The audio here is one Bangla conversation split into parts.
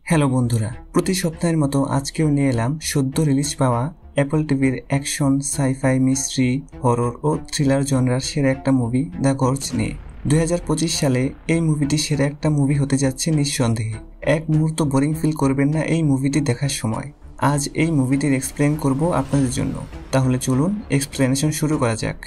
হ্যালো বন্ধুরা, প্রতি সপ্তাহের মতো আজকেও নিয়ে এলাম সদ্য রিলিজ পাওয়া অ্যাপল টিভির অ্যাকশন, সাইফাই, মিস্ট্রি, হরর ও থ্রিলার জনরার সেরা একটা মুভি দ্য গর্জ নিয়ে। 2025 সালে এই মুভিটি সেরা একটা মুভি হতে যাচ্ছে নিঃসন্দেহে। এক মুহূর্ত বোরিং ফিল করবেন না এই মুভিটি দেখার সময়। আজ এই মুভিটির এক্সপ্লেন করব আপনাদের জন্য। তাহলে চলুন এক্সপ্লেনেশন শুরু করা যাক।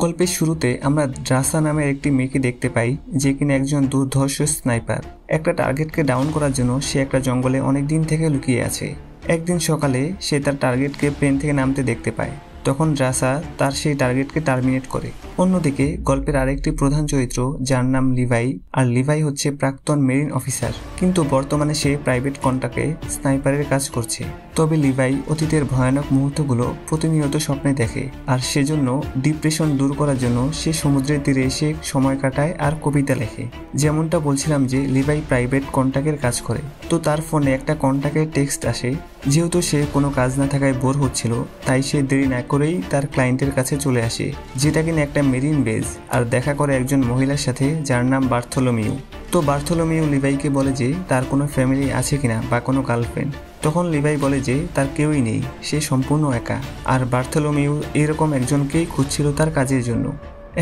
গল্পের শুরুতে আমরা ড্রাসা নামের একটি মেয়েকে দেখতে পাই, যে কিনা একজন দুর্ধর্ষ স্নাইপার। একটা টার্গেটকে ডাউন করার জন্য সে একটা জঙ্গলে অনেক দিন থেকে লুকিয়ে আছে। একদিন সকালে সে তার টার্গেটকে প্লেন থেকে নামতে দেখতে পায়। তখন ড্রাসা তার সেই টার্গেটকে টার্মিনেট করে। অন্যদিকে গল্পের আরেকটি প্রধান চরিত্র, যার নাম লিভাই, আর লিভাই হচ্ছে প্রাক্তন মেরিন অফিসার, কিন্তু বর্তমানে সে প্রাইভেট কন্ট্রাক্টে স্নাইপারের কাজ করছে। তবে লিভাই অতীতের ভয়ানক মুহূর্তগুলো প্রতিনিয়ত স্বপ্নে দেখে, আর সেজন্য ডিপ্রেশন দূর করার জন্য সে সমুদ্রের তীরে এসে সময় কাটায় আর কবিতা লেখে। যেমনটা বলছিলাম যে লিভাই প্রাইভেট কন্ট্রাক্টের কাজ করে, তো তার ফোনে একটা কন্ট্রাক্টের টেক্সট আসে। যেহেতু সে কোনো কাজ না থাকায় বোর হচ্ছিল, তাই সে দেরি না করেই তার ক্লায়েন্টের কাছে চলে আসে, যেটা কিনা একটা মেরিন বেজ, আর দেখা করে একজন মহিলার সাথে যার নাম বার্থোলোমিউ। তো বার্থোলোমিউ লিভাইকে বলে যে তার কোনো ফ্যামিলি আছে কিনা বা কোনো গার্লফ্রেন্ড। তখন লিভাই বলে যে তার কেউই নেই, সে সম্পূর্ণ একা, আর বার্থোলোমিউ এরকম একজনকেই খুঁজছিল তার কাজের জন্য।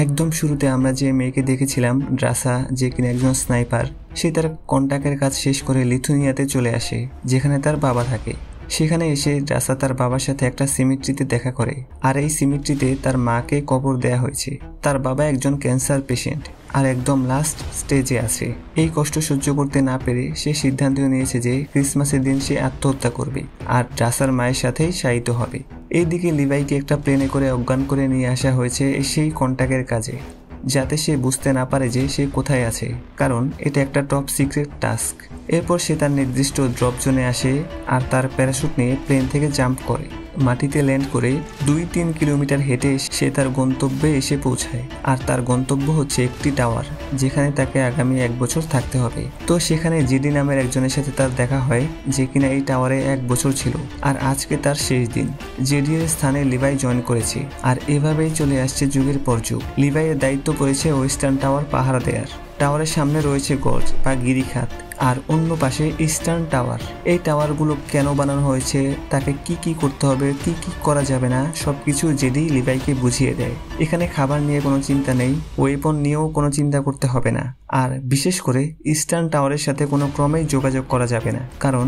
একদম শুরুতে আমরা যে মেয়েকে দেখেছিলাম, ড্রাসা, যে কিনা একজন স্নাইপার, সে তার কন্ট্রাক্টের কাজ শেষ করে লিথুনিয়াতে চলে আসে, যেখানে তার বাবা থাকে। সেখানে এসে ড্রাসা তার বাবার সাথে একটা সিমেট্রিতে দেখা করে, আর এই সিমেট্রিতে তার মাকে কবর দেয়া হয়েছে। তার বাবা একজন ক্যান্সার পেশেন্ট আর একদম লাস্ট স্টেজে আছে। এই কষ্ট সহ্য করতে না পেরে সে সিদ্ধান্ত নিয়েছে যে ক্রিসমাসের দিন সে আত্মহত্যা করবে আর ড্রাসার মায়ের সাথেই শায়িত হবে। এইদিকে লিভাইকে একটা প্লেনে করে অজ্ঞান করে নিয়ে আসা হয়েছে সেই কন্ট্রাক্টের কাজে, যাতে সে বুঝতে না পারে যে সে কোথায় আছে, কারণ এটা একটা টপ সিক্রেট টাস্ক। এরপর সে তার নির্দিষ্ট ড্রপ জোনে আসে আর তার প্যারাশুট নিয়ে প্লেন থেকে জাম্প করে মাটিতে ল্যান্ড করে 2-3 কিলোমিটার হেঁটে সে তার গন্তব্যে এসে পৌঁছায়। আর তার গন্তব্য হচ্ছে একটি টাওয়ার, যেখানে তাকে আগামী 1 বছর থাকতে হবে। তো সেখানে জিডি নামের একজনের সাথে তার দেখা হয়, যে কিনা এই টাওয়ারে 1 বছর ছিল, আর আজকে তার শেষ দিন। জিডি এর স্থানে লিভাই জয়েন করেছে, আর এভাবেই চলে আসছে যুগের পর যুগ। লিভাইয়ের দায়িত্ব পড়েছে ওয়েস্টার্ন টাওয়ার পাহারা দেয়ার। টাওয়ারের সামনে রয়েছে গর্জ বা গিরিখাত, আর অন্য পাশে ইস্টার্ন টাওয়ার। এই টাওয়ারগুলো কেন বানানো হয়েছে, তাকে কি কি করতে হবে, কি কি করা যাবে না, সবকিছু জেডি লিভাইকে বুঝিয়ে দেয়। এখানে খাবার নিয়ে কোনো চিন্তা নেই, ওয়েপন নিয়েও কোনো চিন্তা করতে হবে না, আর বিশেষ করে ইস্টার্ন টাওয়ারের সাথে কোনো ক্রমেই যোগাযোগ করা যাবে না, কারণ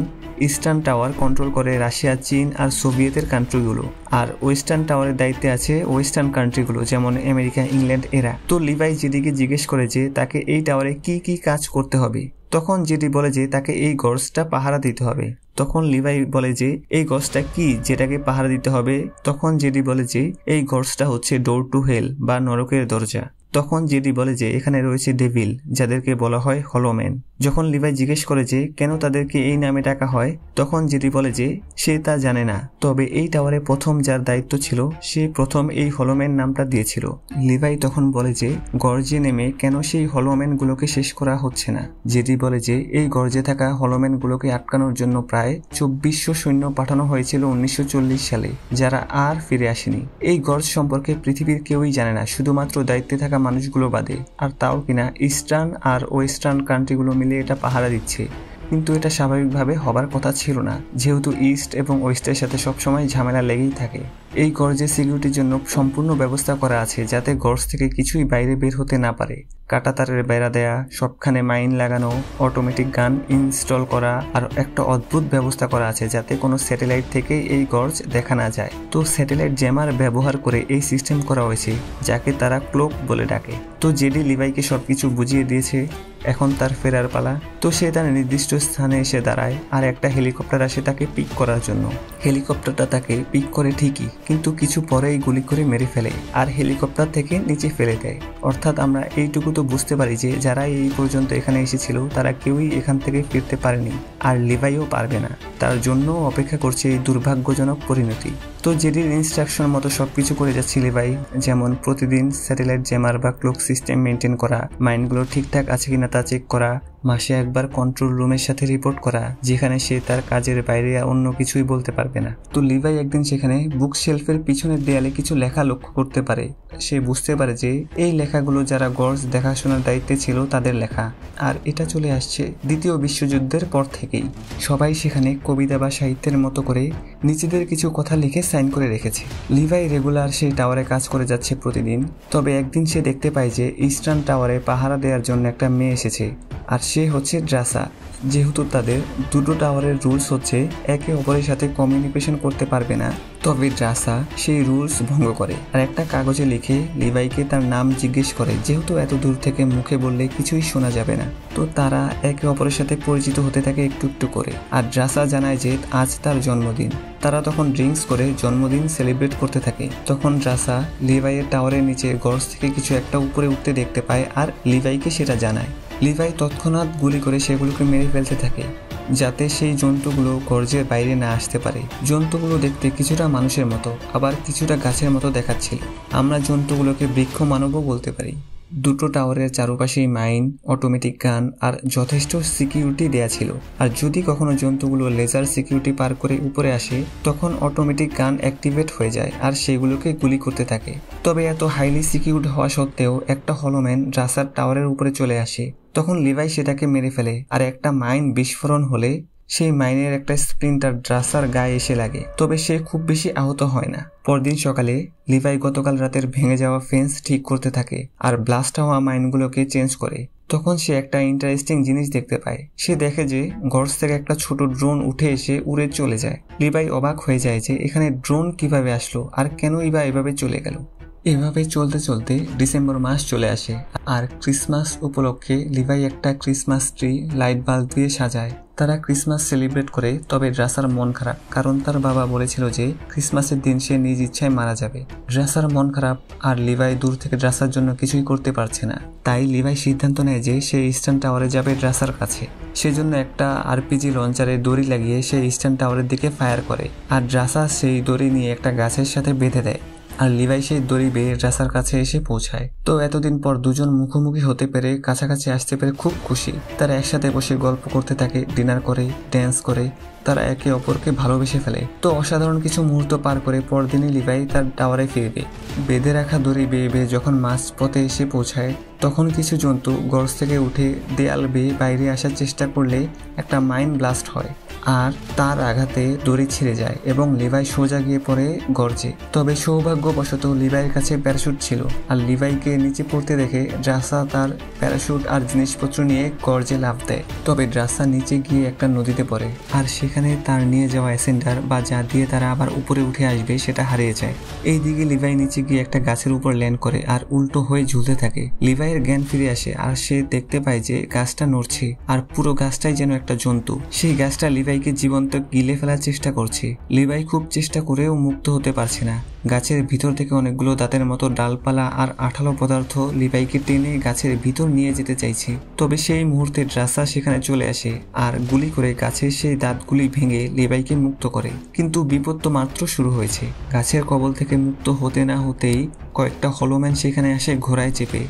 ইস্টার্ন টাওয়ার কন্ট্রোল করে রাশিয়া, চীন আর সোভিয়েতের কান্ট্রিগুলো, আর ওয়েস্টার্ন টাওয়ারের দায়িত্বে আছে ওয়েস্টার্ন কান্ট্রিগুলো, যেমন আমেরিকা, ইংল্যান্ড এরা। তো লিভাই জেডিকে জিজ্ঞেস করে যে তাকে এই টাওয়ারে কি কি কাজ করতে হবে। তখন জেডি বলে যে তাকে এই গর্জটা পাহারা দিতে হবে। তখন লিভাই বলে যে এই গর্জটা কি যেটাকে পাহারা দিতে হবে। তখন জেডি বলে যে এই গর্জটা হচ্ছে ডোর টু হেল বা নরকের দরজা। তখন জেডি বলে যে এখানে রয়েছে ডেভিল, যাদেরকে বলা হয় হলোম্যান। যখন লিভাই জিজ্ঞেস করে যে কেন তাদেরকে এই নামে ডাকা হয়, তখন জেডি বলে যে সে তা জানে না, তবে এই টাওয়ারে প্রথম যার দায়িত্ব ছিল সে প্রথম এই হলোম্যান নামটা দিয়েছিল। লিভাই তখন বলে যে গর্জে নেমে কেন সেই হলোম্যান গুলোকে শেষ করা হচ্ছে না। জেডি বলে যে এই গর্জে থাকা হলোম্যান গুলোকে আটকানোর জন্য প্রায় 2400 সৈন্য পাঠানো হয়েছিল 1940 সালে, যারা আর ফিরে আসেনি। এই গর্জ সম্পর্কে পৃথিবীর কেউই জানে না, শুধুমাত্র দায়িত্বে থাকা মানুষগুলো বাদে, আর তাও কিনা ইস্টার্ন আর ওয়েস্টার্ন কান্ট্রিগুলো মিলে এটা পাহারা দিচ্ছে। কিন্তু এটা স্বাভাবিকভাবে হবার কথা ছিল না, যেহেতু ইস্ট এবং ওয়েস্টের সাথে সবসময় ঝামেলা লেগেই থাকে। এই গর্জের সিকিউরিটির জন্য সম্পূর্ণ ব্যবস্থা করা আছে, যাতে গর্জ থেকে কিছুই বাইরে বের হতে না পারে। কাঁটাতারের বেড়া দেয়া, সবখানে মাইন লাগানো, অটোমেটিক গান ইনস্টল করা, আর একটা অদ্ভুত ব্যবস্থা করা আছে যাতে কোনো স্যাটেলাইট থেকে এই গর্জ দেখা না যায়। তো স্যাটেলাইট জ্যামার ব্যবহার করে এই সিস্টেম করা হয়েছে, যাকে তারা ক্লোক বলে ডাকে। তো জেডি লিভাইকে সবকিছু বুঝিয়ে দিয়েছে, এখন তার ফেরার পালা। তো সে তার নির্দিষ্ট স্থানে এসে দাঁড়ায়, আর একটা হেলিকপ্টার আসে তাকে পিক করার জন্য। হেলিকপ্টারটা তাকে পিক করে ঠিকই, কিন্তু কিছু পরেই গুলি করে মেরে ফেলে আর হেলিকপ্টার থেকে নিচে ফেলে দেয়। অর্থাৎ আমরা এইটুকু তো বুঝতে পারি যে যারা এই পর্যন্ত এখানে এসেছিল তারা কেউই এখান থেকে ফিরতে পারেনি, আর লিভাইও পারবে না। তার জন্য অপেক্ষা করছে এই দুর্ভাগ্যজনক পরিণতি। তো জেডির ইনস্ট্রাকশন মতো সবকিছু করে যাচ্ছে লিভাই, যেমন প্রতিদিন স্যাটেলাইট জ্যামার বা ক্লক সিস্টেম মেনটেন করা, মাইনগুলো ঠিকঠাক আছে কিনা তা চেক করা, মাসে একবার কন্ট্রোল রুমের সাথে রিপোর্ট করা, যেখানে সে তার কাজের বাইরে অন্য কিছুই বলতে পারবে না। তো লিভাই একদিন সেখানে বুক শেলফের পিছনের দেয়ালে কিছু লেখা লক্ষ্য করতে পারে। সে বুঝতে পারে যে এই লেখাগুলো যারা গর্জ দেখাশোনার দায়িত্বে ছিল তাদের লেখা, আর এটা চলে আসছে দ্বিতীয় বিশ্বযুদ্ধের পর থেকেই। সবাই সেখানে কবিতা বা সাহিত্যের মতো করে নিজেদের কিছু কথা লিখে সাইন করে রেখেছে। লিভাই রেগুলার সেই টাওয়ারে কাজ করে যাচ্ছে প্রতিদিন। তবে একদিন সে দেখতে পায় যে ইস্টার্ন টাওয়ারে পাহারা দেওয়ার জন্য একটা মেয়ে এসেছে, আর সে হচ্ছে ড্রাসা। যেহেতু তাদের দুটো টাওয়ারের রুলস হচ্ছে একে অপরের সাথে কমিউনিকেশন করতে পারবে না, তবে ড্রাসা সেই রুলস ভঙ্গ করে আর একটা কাগজে লিখে লিভাইকে তার নাম জিজ্ঞেস করে, যেহেতু এত দূর থেকে মুখে বললে কিছুই শোনা যাবে না। তো তারা একে অপরের সাথে পরিচিত হতে থাকে একটু একটু করে। আর ড্রাসা জানায় যে আজ তার জন্মদিন। তারা তখন ড্রিঙ্কস করে জন্মদিন সেলিব্রেট করতে থাকে। তখন ড্রাসা লিভাইয়ের টাওয়ারের নিচে গর্জ থেকে কিছু একটা উপরে উঠতে দেখতে পায় আর লিভাইকে সেটা জানায়। লিভাই তৎক্ষণাৎ গুলি করে সেগুলোকে মেরে ফেলতে থাকে, যাতে সেই জন্তুগুলো গর্জের বাইরে না আসতে পারে। জন্তুগুলো দেখতে কিছুটা মানুষের মতো, আবার কিছুটা গাছের মতো দেখাচ্ছিল। আমরা জন্তুগুলোকে বৃক্ষ মানবও বলতে পারি। দুটো টাওয়ারের চারপাশেই মাইন, অটোমেটিক গান আর যথেষ্ট সিকিউরিটি দেয়া ছিল। আর যদি কখনো জন্তুগুলো লেজার সিকিউরিটি পার করে উপরে আসে, তখন অটোমেটিক গান অ্যাক্টিভেট হয়ে যায় আর সেগুলোকে গুলি করতে থাকে। তবে এত হাইলি সিকিউরড হওয়া সত্ত্বেও একটা হলোম্যান ড্রাসার টাওয়ারের উপরে চলে আসে। তখন লিভাই সেটাকে মেরে ফেলে, আর একটা মাইন বিস্ফোরণ হলে সেই মাইনের একটা স্প্লিন্টার ড্রাসার গায়ে এসে লাগে। তবে সে খুব বেশি আহত হয় না। পরদিন সকালে লিভাই গতকাল রাতের ভেঙে যাওয়া ফেন্স ঠিক করতে থাকে আর ব্লাস্ট হওয়া মাইনগুলোকে চেঞ্জ করে। তখন সে একটা ইন্টারেস্টিং জিনিস দেখতে পায়। সে দেখে যে গর্জ থেকে একটা ছোট ড্রোন উঠে এসে উড়ে চলে যায়। লিভাই অবাক হয়ে যায় যে এখানে ড্রোন কিভাবে আসলো আর কেনই বা এভাবে চলে গেল। এভাবে চলতে চলতে ডিসেম্বর মাস চলে আসে, আর ক্রিসমাস উপলক্ষে লিভাই একটা ক্রিসমাস ট্রি লাইট বাল্ব দিয়ে সাজায়। তারা ক্রিসমাস সেলিব্রেট করে। তবে ড্রাসার মন খারাপ, কারণ তার বাবা বলেছিল যে ক্রিসমাসের দিন সে নিজ ইচ্ছায় মারা যাবে। ড্রাসার মন খারাপ, আর লিভাই দূর থেকে ড্রাসার জন্য কিছুই করতে পারছে না। তাই লিভাই সিদ্ধান্ত নেয় যে সে ইস্টার্ন টাওয়ারে যাবে ড্রাসার কাছে। সেজন্য একটা আরপিজি লঞ্চারে দড়ি লাগিয়ে সে ইস্টার্ন টাওয়ারের দিকে ফায়ার করে, আর ড্রাসা সেই দড়ি নিয়ে একটা গাছের সাথে বেঁধে দেয়। আর লিভাই সেই দড়ি বেয়ে ড্রাসার কাছে এসে পৌঁছায়। তো এতদিন পর দুজন মুখোমুখি হতে পেরে, কাছাকাছি আসতে পেরে খুব খুশি। তারা একসাথে বসে গল্প করতে থাকে, ডিনার করে, ড্যান্স করে। তারা একে অপরকে ভালোবেসে ফেলে। তো অসাধারণ কিছু মুহূর্ত পার করে পরদিনই লিভাই তার টাওয়ারে ফিরবে। বেঁধে রাখা দড়ি বেয়ে বেয়ে যখন মাঝ পথে এসে পৌঁছায়, তখন কিছু জন্তু গর্জ থেকে উঠে দেয়াল বেয়ে বাইরে আসার চেষ্টা করলে একটা মাইন ব্লাস্ট হয়, আর তার আঘাতে দড়ি ছিঁড়ে যায় এবং লিভাই সোজা গিয়ে পড়ে গর্জে। তবে সৌভাগ্যবশত লিভাইয়ের কাছে প্যারাশুট ছিল, আর লিভাইকে নিচে পড়তে দেখে ড্রাসা তার প্যারাশুট আর জিনিসপত্র নিয়ে গর্জে লাফ দেয়। তবে ড্রাসা নিচে গিয়ে একটা নদীতে পড়ে, আর সেখানে তার নিয়ে যাওয়া অ্যাসেন্ডার বা যা দিয়ে তারা আবার উপরে উঠে আসবে সেটা হারিয়ে যায়। এইদিকে লিভাই নিচে গিয়ে একটা গাছের উপর ল্যান্ড করে আর উল্টো হয়ে ঝুলতে থাকে। লিভাইয়ের জ্ঞান ফিরে আসে, আর সে দেখতে পায় যে গাছটা নড়ছে, আর পুরো গাছটাই যেন একটা জন্তু। সেই গাছটা লিভাইকে জীবন্ত গিলে ফেলার চেষ্টা করছে। লিভাই খুব চেষ্টা করেও মুক্ত হতে পারছে না। গাছের ভিতর থেকে অনেকগুলো দাঁতের মতো ডালপালা আর আঠালো পদার্থ লিভাইকে টেনে গাছের ভিতর নিয়ে যেতে চাইছে। তবে সেই মুহূর্তে ড্রাসা সেখানে চলে আসে আর গুলি করে গাছের সেই দাঁতগুলি ভেঙে লিভাইকে মুক্ত করে। কিন্তু বিপদ তো মাত্র শুরু হয়েছে। গাছের কবল থেকে মুক্ত হতে না হতেই কয়েকটা হলোম্যান সেখানে আসে ঘোড়ায় চেপে,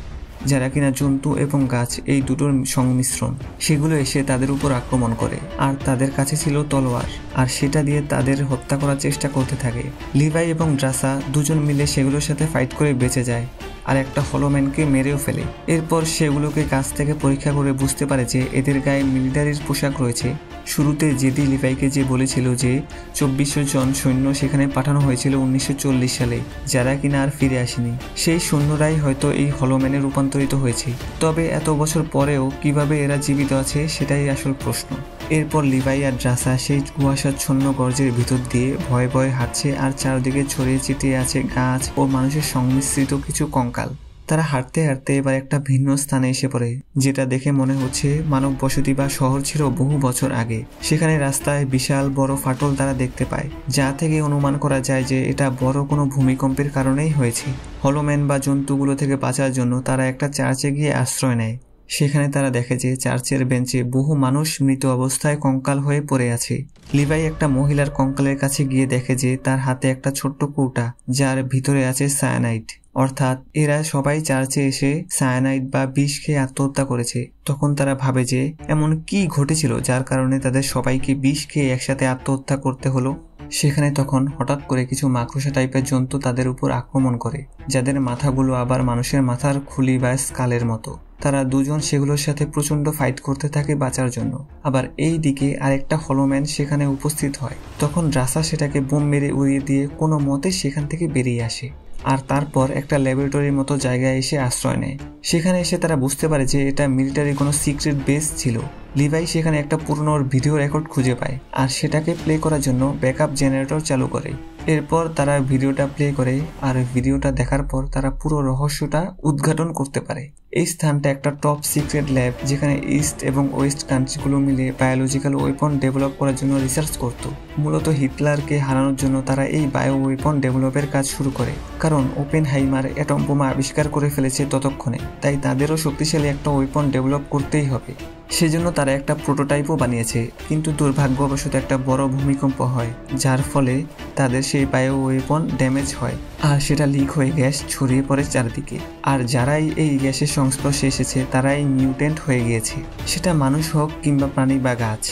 যারা কিনা জন্তু এবং গাছ এই দুটোর সংমিশ্রণ। সেগুলো এসে তাদের উপর আক্রমণ করে, আর তাদের কাছে ছিল তলোয়ার, আর সেটা দিয়ে তাদের হত্যা করার চেষ্টা করতে থাকে। লিভাই এবং ড্রাসা দুজন মিলে সেগুলোর সাথে ফাইট করে বেঁচে যায়, আর একটা হলোম্যানকে মেরেও ফেলে। এরপর সেগুলোকে কাছ থেকে পরীক্ষা করে বুঝতে পারে যে এদের গায়ে মিলিটারির পোশাক রয়েছে। শুরুতে জেডি লিভাইকে যে বলেছিল যে 2400 জন সৈন্য সেখানে পাঠানো হয়েছিল 1940 সালে, যারা কিনা আর ফিরে আসেনি, সেই সৈন্যরাই হয়তো এই হলোম্যানে রূপান্তরিত হয়েছে। তবে এত বছর পরেও কিভাবে এরা জীবিত আছে সেটাই আসল প্রশ্ন। এরপর লিভাই আর ড্রাসা সেই কুয়াশাচ্ছন্ন গর্জের ভিতর দিয়ে ভয়ে ভয়ে হাঁটছে, আর চারদিকে ছড়িয়ে ছিটিয়ে আছে গাছ ও মানুষের সংমিশ্রিত কিছু কঙ্কাল। তারা হাঁটতে হাঁটতে এবার একটা ভিন্ন স্থানে এসে পড়ে, যেটা দেখে মনে হচ্ছে মানব বসতি বা শহর ছিল বহু বছর আগে। সেখানে রাস্তায় বিশাল বড় ফাটল তারা দেখতে পায়, যা থেকে অনুমান করা যায় যে এটা বড় কোনো ভূমিকম্পের কারণেই হয়েছে। হলোম্যান বা জন্তুগুলো থেকে বাঁচার জন্য তারা একটা চার্চে গিয়ে আশ্রয় নেয়। সেখানে তারা দেখে যে চার্চের বেঞ্চে বহু মানুষ মৃত অবস্থায় কঙ্কাল হয়ে পড়ে আছে। লিভাই একটা মহিলার কঙ্কালের কাছে গিয়ে দেখে যে তার হাতে একটা ছোট্ট কৌটা, যার ভিতরে আছে সায়ানাইড। অর্থাৎ এরা সবাই চার্চে এসে সায়ানাইড বা বিষ খেয়ে আত্মহত্যা করেছে। তখন তারা ভাবে যে এমন কি ঘটেছিল যার কারণে তাদের সবাইকে বিষ খেয়ে একসাথে আত্মহত্যা করতে হলো। সেখানে তখন হঠাৎ করে কিছু মাকড়সা টাইপের জন্তু তাদের উপর আক্রমণ করে, যাদের মাথাগুলো আবার মানুষের মাথার খুলি বা স্কালের মতো। তারা দুজন সেগুলোর সাথে প্রচন্ড ফাইট করতে থাকে বাঁচার জন্য। আবার এই দিকে আরেকটা হলোম্যান সেখানে উপস্থিত হয়। তখন ড্রাসা সেটাকে বোম মেরে উড়িয়ে দিয়ে কোনো মতে সেখান থেকে বেরিয়ে আসে, আর তারপর একটা ল্যাবরেটরির মতো জায়গায় এসে আশ্রয় নেয়। সেখানে এসে তারা বুঝতে পারে যে এটা মিলিটারি কোনো সিক্রেট বেস ছিল। লিভাই সেখানে একটা পুরনো ভিডিও রেকর্ড খুঁজে পায়, আর সেটাকে প্লে করার জন্য ব্যাকআপ জেনারেটর চালু করে। এরপর তারা ভিডিওটা প্লে করে, আর ভিডিওটা দেখার পর তারা পুরো রহস্যটা উদ্ঘাটন করতে পারে। এই স্থানটা একটা টপ সিক্রেট ল্যাব, যেখানে ইস্ট এবং ওয়েস্ট কান্ট্রিগুলো মিলে বায়োলজিক্যাল ওয়েপন ডেভেলপ করার জন্য রিসার্চ করত। মূলত হিটলারকে হারানোর জন্য তারা এই বায়ো ওয়েপন ডেভেলপের কাজ শুরু করে, কারণ ওপেনহাইমার অ্যাটম বোমা আবিষ্কার করে ফেলেছে ততক্ষণে। তাই তাদেরও শক্তিশালী একটা ওয়েপন ডেভেলপ করতেই হবে। সেজন্য তারা একটা প্রোটোটাইপও বানিয়েছে, কিন্তু দুর্ভাগ্যবশত একটা বড় ভূমিকম্প হয়, যার ফলে তাদের সেই বায়ো ওয়েপন ড্যামেজ হয়, আর সেটা লিক হয়ে গ্যাস ছড়িয়ে পড়ে চারদিকে। আর যারাই এই গ্যাসের সংস্পর্শে এসেছে তারাই মিউটেন্ট হয়ে গিয়েছে, সেটা মানুষ হোক কিংবা প্রাণী বা গাছ।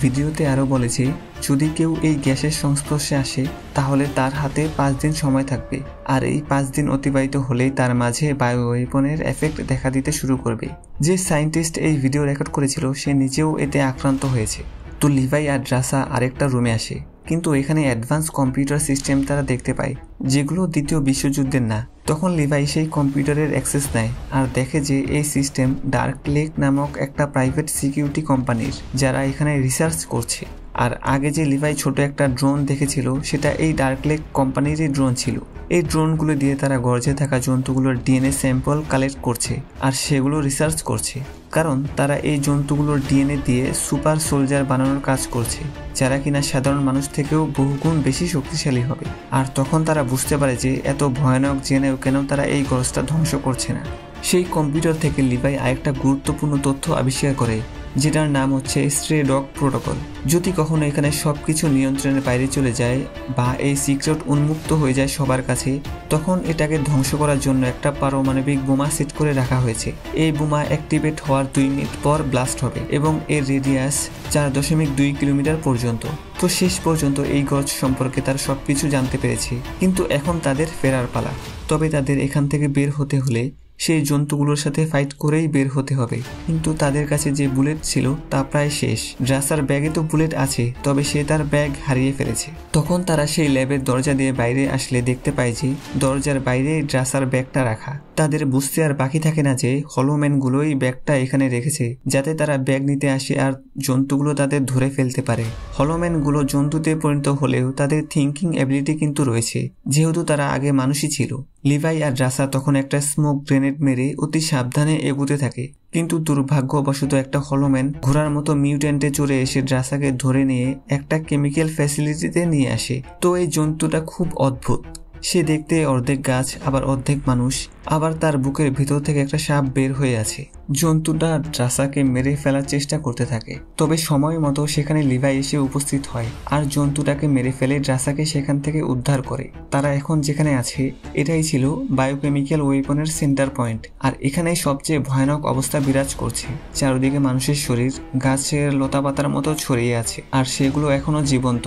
ভিডিওতে আরও বলেছে, যদি কেউ এই গ্যাসের সংস্পর্শে আসে তাহলে তার হাতে 5 দিন সময় থাকবে, আর এই 5 দিন অতিবাহিত হলেই তার মাঝে বায়ো ওয়েপনের এফেক্ট দেখা দিতে শুরু করবে। যে সায়েন্টিস্ট এই ভিডিও রেকর্ড করেছিল সে নিজেও এতে আক্রান্ত হয়েছে। তো লিভাই আর ড্রাসা আরেকটা রুমে আসে, কিন্তু এখানে অ্যাডভান্স কম্পিউটার সিস্টেম তারা দেখতে পায়, যেগুলো দ্বিতীয় বিশ্বযুদ্ধের না। তখন লিভাই সেই কম্পিউটারের অ্যাক্সেস নেয় আর দেখে যে এই সিস্টেম ডার্ক লেক নামক একটা প্রাইভেট সিকিউরিটি কোম্পানির, যারা এখানে রিসার্চ করছে। আর আগে যে লিভাই ছোট একটা ড্রোন দেখেছিল সেটা এই ডার্ক লেক কোম্পানিরই ড্রোন ছিল। এই ড্রোনগুলো দিয়ে তারা গর্জে থাকা জন্তুগুলোর ডিএনএ স্যাম্পল কালেক্ট করছে আর সেগুলো রিসার্চ করছে, কারণ তারা এই জন্তুগুলোর ডিএনএ দিয়ে সুপার সোলজার বানানোর কাজ করছে, যারা কিনা সাধারণ মানুষ থেকেও বহুগুণ বেশি শক্তিশালী হবে। আর তখন তারা বুঝতে পারে যে এত ভয়ানক জেনেও কেন তারা এই গর্জটা ধ্বংস করছে না। সেই কম্পিউটার থেকে লিভাই আরেকটা গুরুত্বপূর্ণ তথ্য আবিষ্কার করে, যেটার নাম হচ্ছে স্ট্রে ডগ প্রোটোকল। যদি কখনো এখানে সবকিছু নিয়ন্ত্রণের বাইরে চলে যায় বা এই সিক্রেট উন্মুক্ত হয়ে যায় সবার কাছে, তখন এটাকে ধ্বংস করার জন্য একটা পারমাণবিক বোমা সেট করে রাখা হয়েছে। এই বোমা অ্যাক্টিভেট হওয়ার 2 মিনিট পর ব্লাস্ট হবে এবং এর রেডিয়াস 4.2 কিলোমিটার পর্যন্ত। তো শেষ পর্যন্ত এই গর্জ সম্পর্কে তার সবকিছু জানতে পেরেছে, কিন্তু এখন তাদের ফেরার পালা। তবে তাদের এখান থেকে বের হতে হলে সেই জন্তুগুলোর সাথে ফাইট করেই বের হতে হবে, কিন্তু তাদের কাছে যে বুলেট ছিল তা প্রায় শেষ। ড্রাসার ব্যাগে তো বুলেট আছে, তবে সে তার ব্যাগ হারিয়ে ফেলেছে। তখন তারা সেই ল্যাবের দরজা দিয়ে বাইরে আসলে দেখতে পায় যে দরজার বাইরে ড্রাসার ব্যাগটা রাখা। তাদের বুঝতে আর বাকি থাকে না যে হলোম্যানগুলোই ব্যাগটা এখানে রেখেছে, যাতে তারা ব্যাগ নিতে আসে আর জন্তুগুলো তাদের ধরে ফেলতে পারে। হলোম্যানগুলো জন্তুতে পরিণত হলেও তাদের থিঙ্কিং অ্যাবিলিটি কিন্তু রয়েছে, যেহেতু তারা আগে মানুষই ছিল। লিভাই আর ড্রাসা তখন একটা স্মোক গ্রেনেড মেরে অতি সাবধানে এগুতে থাকে, কিন্তু দুর্ভাগ্যবশত একটা হলোম্যান ঘোড়ার মতো মিউট্যান্টে চড়ে এসে ড্রাসাকে ধরে নিয়ে একটা কেমিক্যাল ফ্যাসিলিটিতে নিয়ে আসে। তো এই জন্তুটা খুব অদ্ভুত, সে দেখতে অর্ধেক গাছ আবার অর্ধেক মানুষ, আবার তার বুকের ভিতর থেকে একটা সাপ বের হয়ে আছে। জন্তুটা ড্রাসাকে মেরে ফেলার চেষ্টা করতে থাকে, তবে সময় মতো সেখানে লিভাই এসে উপস্থিত হয় আর জন্তুটাকে মেরে ফেলে ড্রাসাকে সেখান থেকে উদ্ধার করে। তারা এখন যেখানে আছে এটাই ছিল বায়োকেমিক্যাল ওয়েপনের সেন্টার পয়েন্ট, আর এখানেই সবচেয়ে ভয়ানক অবস্থা বিরাজ করছে। চারদিকে মানুষের শরীর গাছের লতাপাতার মতো ছড়িয়ে আছে, আর সেগুলো এখনো জীবন্ত।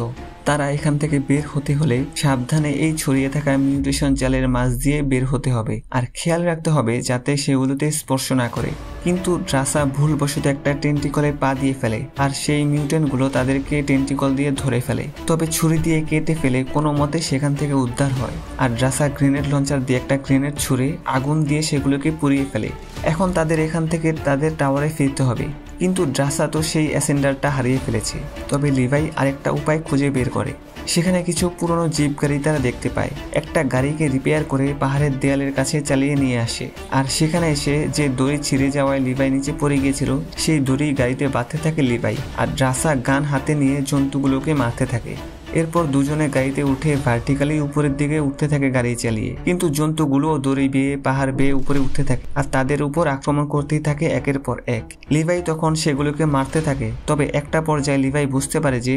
তারা এখান থেকে বের হতে হলে সাবধানে এই ছড়িয়ে থাকা মিউটেশন জালের মাঝ দিয়ে বের হতে হবে, আর খেয়াল রাখতে হবে যাতে সেগুলোতে স্পর্শ না করে। কিন্তু ড্রাসা ভুলবশত একটা টেন্টিকলে পা দিয়ে ফেলে, আর সেই মিউটেন্টগুলো তাদেরকে টেন্টিকল দিয়ে ধরে ফেলে। তবে ছুরি দিয়ে কেটে ফেলে কোনো মতে সেখান থেকে উদ্ধার হয়, আর ড্রাসা গ্রেনেড লঞ্চার দিয়ে একটা গ্রেনেড ছুঁড়ে আগুন দিয়ে সেগুলোকে পুড়িয়ে ফেলে। এখন তাদের এখান থেকে তাদের টাওয়ারে ফিরতে হবে, কিন্তু ড্রাসা তো সেই অ্যাসেন্ডারটা হারিয়ে ফেলেছে। তবে লিভাই আরেকটা উপায় খুঁজে বের করে। সেখানে কিছু পুরনো জিপ গাড়ি তারা দেখতে পায়। একটা গাড়িকে রিপেয়ার করে পাহাড়ের দেয়ালের কাছে চালিয়ে নিয়ে আসে, আর সেখানে এসে যে দড়ি ছিঁড়ে যাওয়ায় লিভাই নিচে পড়ে গিয়েছিল সেই দড়ি গাড়িতে বাঁধতে থাকে লিভাই, আর ড্রাসা গান হাতে নিয়ে জন্তুগুলোকে মারতে থাকে। এরপর দুজনে গাড়িতে উঠে ভার্টিক্যালি উপরের দিকে উঠতে থাকে গাড়ি চালিয়ে, কিন্তু জন্তুগুলো দড়ি বেয়ে পাহাড় বেয়ে উপরে উঠতে থাকে আর তাদের উপর আক্রমণ করতেই থাকে একের পর এক। লিভাই তখন সেগুলোকে মারতে থাকে, তবে একটা পর্যায়ে লিভাই বুঝতে পারে যে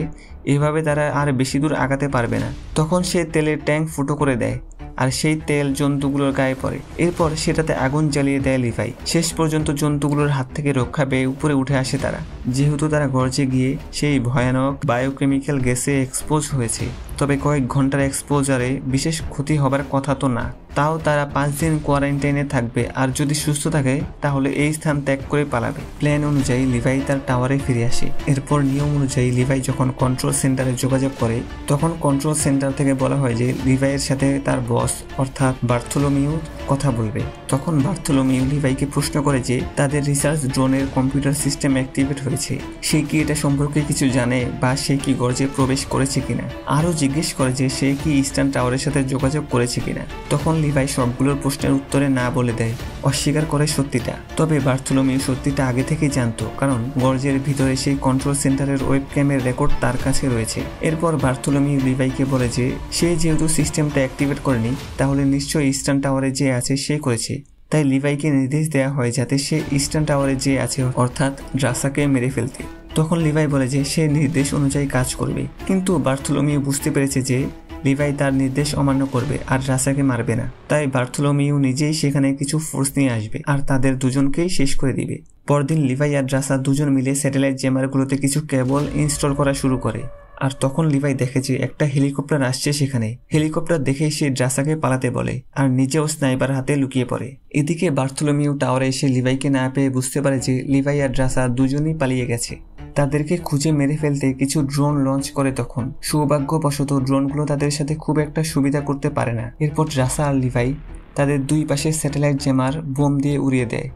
এভাবে তারা আর বেশি দূর আগাতে পারবে না। তখন সে তেলের ট্যাঙ্ক ফুটো করে দেয় আর সেই তেল জন্তুগুলোর গায়ে পড়ে। এরপর সেটাতে আগুন জ্বালিয়ে দেয় লিভাই। শেষ পর্যন্ত জন্তুগুলোর হাত থেকে রক্ষা পেয়ে উপরে উঠে আসে তারা, যেহেতু তারা গর্জে গিয়ে সেই ভয়ানক বায়োকেমিক্যাল গ্যাসে এক্সপোজ হয়েছে। তবে কয়েক ঘন্টার এক্সপোজারে বিশেষ ক্ষতি হবার কথা তো না, তাও তারা 5 দিন কোয়ারেন্টাইনে থাকবে আর যদি সুস্থ থাকে তাহলে এই স্থান ত্যাগ করে পালাবে। প্ল্যান অনুযায়ী লিভাই তার টাওয়ারে ফিরে আসে। এরপর নিয়ম অনুযায়ী লিভাই যখন কন্ট্রোল সেন্টারে যোগাযোগ করে তখন কন্ট্রোল সেন্টার থেকে বলা হয় যে লিভাইয়ের সাথে তার বস অর্থাৎ বার্থোলোমিউ কথা বলবে। তখন বার্থোলোমিউ লিভাইকে প্রশ্ন করে যে তাদের রিসার্চ ড্রোনের কম্পিউটার সিস্টেম অ্যাক্টিভেট হয়েছে, সে কি এটা সম্পর্কে কিছু জানে বা সে কি গর্জে প্রবেশ করেছে কিনা। আরও জিজ্ঞেস করে যে সে কি ইস্টার্ন টাওয়ারের সাথে যোগাযোগ করেছে কিনা। তখন লিভাই সবগুলোর প্রশ্নের উত্তরে না বলে দেয়, অস্বীকার করে সত্যিটা। তবে বার্থোলোমিউ সত্যিটা আগে থেকেই জানতো, কারণ গর্জের ভিতরে সেই কন্ট্রোল সেন্টারের ওয়েবক্যামের রেকর্ড তার কাছে রয়েছে। এরপর বার্থোলোমিউ লিভাইকে বলে যে সে যেহেতু সিস্টেমটা অ্যাক্টিভেট করেনি তাহলে নিশ্চয়ই ইস্টার্ন টাওয়ারে যে আছে সে করেছে। তাই লিভাইকে নির্দেশ দেওয়া হয় যাতে সে ইস্টার্ন টাওয়ারে যে আছে অর্থাৎ ড্রাসাকে মেরে ফেলতে। তখন লিভাই বলে যে সে নির্দেশ অনুযায়ী কাজ করবে, কিন্তু বার্থোলোমিউ বুঝতে পেরেছে যে লিভাই তার নির্দেশ অমান্য করবে আর ড্রাসাকে মারবে না। তাই বার্থোলোমিউ নিজেই সেখানে কিছু ফোর্স নিয়ে আসবে আর তাদের দুজনকেই শেষ করে দিবে। পরদিন লিভাই আর ড্রাসা দুজন মিলে স্যাটেলাইট জ্যামারগুলোতে কিছু কেবল ইনস্টল করা শুরু করে। আর তখন লিভাই দেখে যে একটা হেলিকপ্টার আসছে সেখানে। হেলিকপ্টার দেখে সে ড্রাসাকে পালাতে বলে আর নিজেও স্নাইপার হাতে লুকিয়ে পড়ে। এদিকে বার্থোলোমিউ টাওয়ারে এসে লিভাইকে না পেয়ে বুঝতে পারে যে লিভাই আর ড্রাসা দুজনেই পালিয়ে গেছে। তাদেরকে খুঁজে মেরে ফেলতে কিছু ড্রোন লঞ্চ করে। তখন সৌভাগ্যবশত ড্রোনগুলো তাদের সাথে খুব একটা সুবিধা করতে পারে না। এরপর ড্রাসা আর লিভাই তাদের দুই পাশে স্যাটেলাইট জ্যামার বোম দিয়ে উড়িয়ে দেয়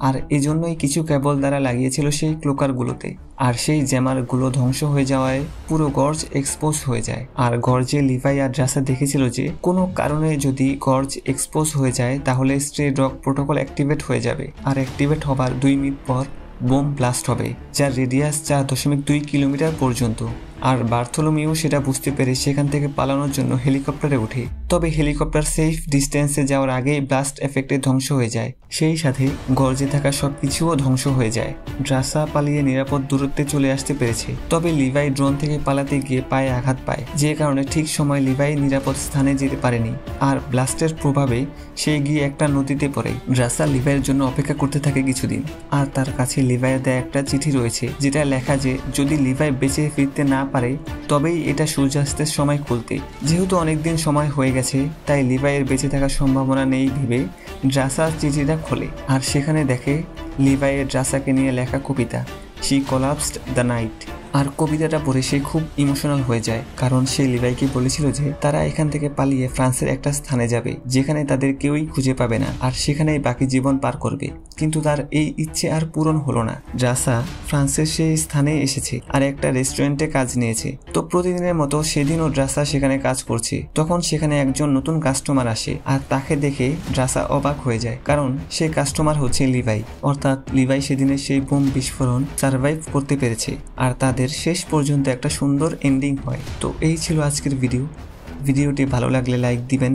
আর এজন্যই কিছু কেবল দ্বারা লাগিয়েছিল সেই ক্লোকারগুলোতে। আর সেই জ্যামারগুলো ধ্বংস হয়ে যাওয়ায় পুরো গর্জ এক্সপোজ হয়ে যায়। আর গর্জে লিভাই আর ড্রাসা দেখেছিল যে কোনো কারণে যদি গর্জ এক্সপোজ হয়ে যায় তাহলে স্ট্রে ডগ প্রোটোকল অ্যাক্টিভেট হয়ে যাবে আর অ্যাক্টিভেট হবার 2 মিনিট পর বোম ব্লাস্ট হবে, যার রেডিয়াস 4.2 কিলোমিটার পর্যন্ত। আর বার্থোলোমিউ সেটা বুঝতে পেরে সেখান থেকে পালানোর জন্য হেলিকপ্টারে ওঠে। তবে হেলিকপ্টার সেফ ডিস্টেন্সে যাওয়ার আগেই ব্লাস্ট এফেক্টে ধ্বংস হয়ে যায়। সেই সাথে গর্জে থাকা সবকিছুও ধ্বংস হয়ে যায়। ড্রাসা পালিয়ে নিরাপদ দূরত্বে চলে আসতে পেরেছে, তবে লিভাই ড্রোন থেকে পালাতে গিয়ে পায়ে আঘাত পায়, যে কারণে ঠিক সময় লিভাই নিরাপদ স্থানে যেতে পারেনি আর ব্লাস্টের প্রভাবে সে গিয়ে একটা নদীতে পড়ে। ড্রাসা লিভাইয়ের জন্য অপেক্ষা করতে থাকে কিছুদিন, আর তার কাছে লিভাইয়ের দেয়া একটা চিঠি রয়েছে যেটা লেখা যে যদি লিভাই বেঁচে ফিরতে না পারে তবেই এটা সূর্যাস্তের সময় খুলতে। যেহেতু অনেকদিন সময় হয়ে গেছে তাই লিভাইয়ের বেঁচে থাকার সম্ভাবনা নেই ভেবে ড্রাসা চিঠিটা খোলে আর সেখানে দেখে লিভাইয়ের ড্রাসাকে নিয়ে লেখা কবিতা শি কোলাপসড দ্য নাইট। আর কবিতাটা পড়ে সে খুব ইমোশনাল হয়ে যায়, কারণ সে লিভাইকে বলেছিল যে তারা এখান থেকে পালিয়ে ফ্রান্সের একটা স্থানে যাবে যেখানে তাদের কেউই খুঁজে পাবে না আর সেখানেই বাকি জীবন পার করবে। কিন্তু তার এই ইচ্ছে আর পূরণ হলো না। ড্রাসা ফ্রান্সের সেই স্থানে এসেছে আর একটা রেস্টুরেন্টে কাজ নিয়েছে। তো প্রতিদিনের মতো সেদিনও ড্রাসা সেখানে কাজ করছে। তখন সেখানে একজন নতুন কাস্টমার আসে আর তাকে দেখে ড্রাসা অবাক হয়ে যায়, কারণ সেই কাস্টমার হচ্ছে লিভাই। অর্থাৎ লিভাই সেদিনের সেই বোম বিস্ফোরণ সার্ভাইভ করতে পেরেছে আর তাদের শেষ পর্যন্ত একটা সুন্দর এন্ডিং হয়। তো এই ছিল আজকের ভিডিওটি ভালো লাগলে লাইক দিবেন,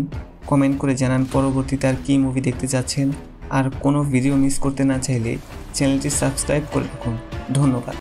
কমেন্ট করে জানান পরবর্তীতে আর কি মুভি দেখতে চাচ্ছেন। আর কোনো ভিডিও মিস করতে না চাইলে চ্যানেলটি সাবস্ক্রাইব করে রাখুন। ধন্যবাদ।